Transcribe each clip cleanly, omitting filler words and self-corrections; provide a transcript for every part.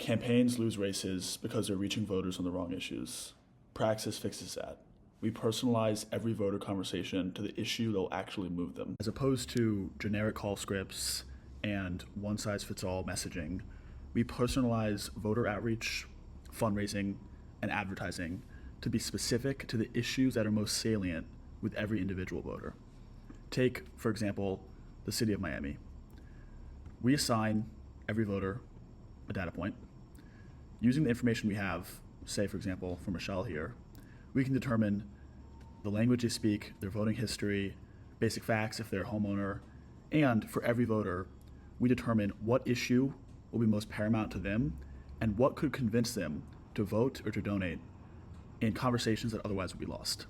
Campaigns lose races because they're reaching voters on the wrong issues. Praxis fixes that. We personalize every voter conversation to the issue that will actually move them. As opposed to generic call scripts and one-size-fits-all messaging, we personalize voter outreach, fundraising, and advertising to be specific to the issues that are most salient with every individual voter. Take, for example, the city of Miami. We assign every voter a data point. Using the information we have, say for example for Michelle here, we can determine the language they speak, their voting history, basic facts if they're a homeowner, and for every voter, we determine what issue will be most paramount to them and what could convince them to vote or to donate in conversations that otherwise would be lost.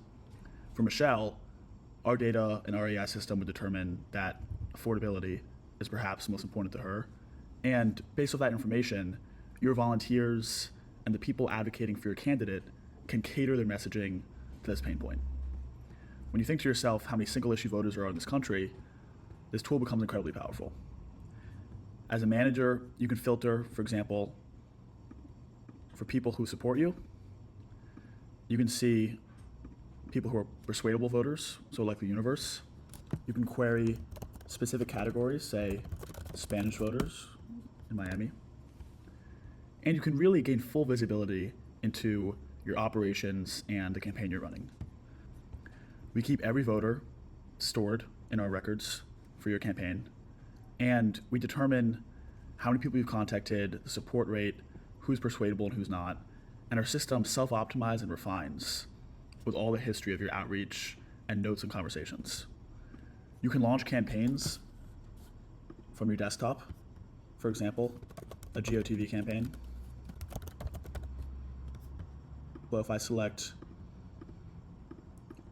For Michelle, our data and our AI system would determine that affordability is perhaps most important to her. And based on that information, your volunteers and the people advocating for your candidate can cater their messaging to this pain point. When you think to yourself how many single issue voters there are in this country, this tool becomes incredibly powerful. As a manager, you can filter, for example, for people who support you. You can see people who are persuadable voters, so like the universe. You can query specific categories, say Spanish voters in Miami. And you can really gain full visibility into your operations and the campaign you're running. We keep every voter stored in our records for your campaign, and we determine how many people you've contacted, the support rate, who's persuadable and who's not, and our system self-optimizes and refines with all the history of your outreach and notes and conversations. You can launch campaigns from your desktop, for example, a GOTV campaign. Well, if I select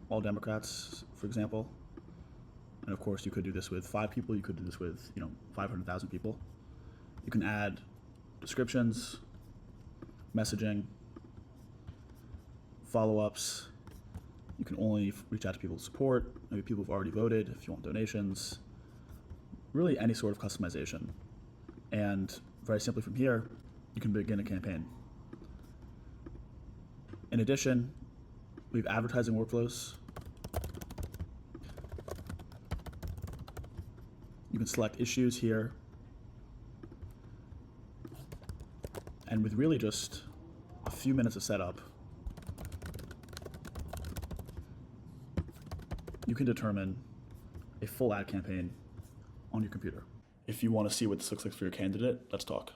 all Democrats, for example, and of course you could do this with 5 people, you could do this with 500,000 people. You can add descriptions, messaging, follow-ups. You can only reach out to people with support, maybe people who've already voted if you want donations, really any sort of customization. And very simply from here, you can begin a campaign. In addition, we have advertising workflows. You can select issues here. And with really just a few minutes of setup, you can determine a full ad campaign on your computer. If you want to see what this looks like for your candidate, let's talk.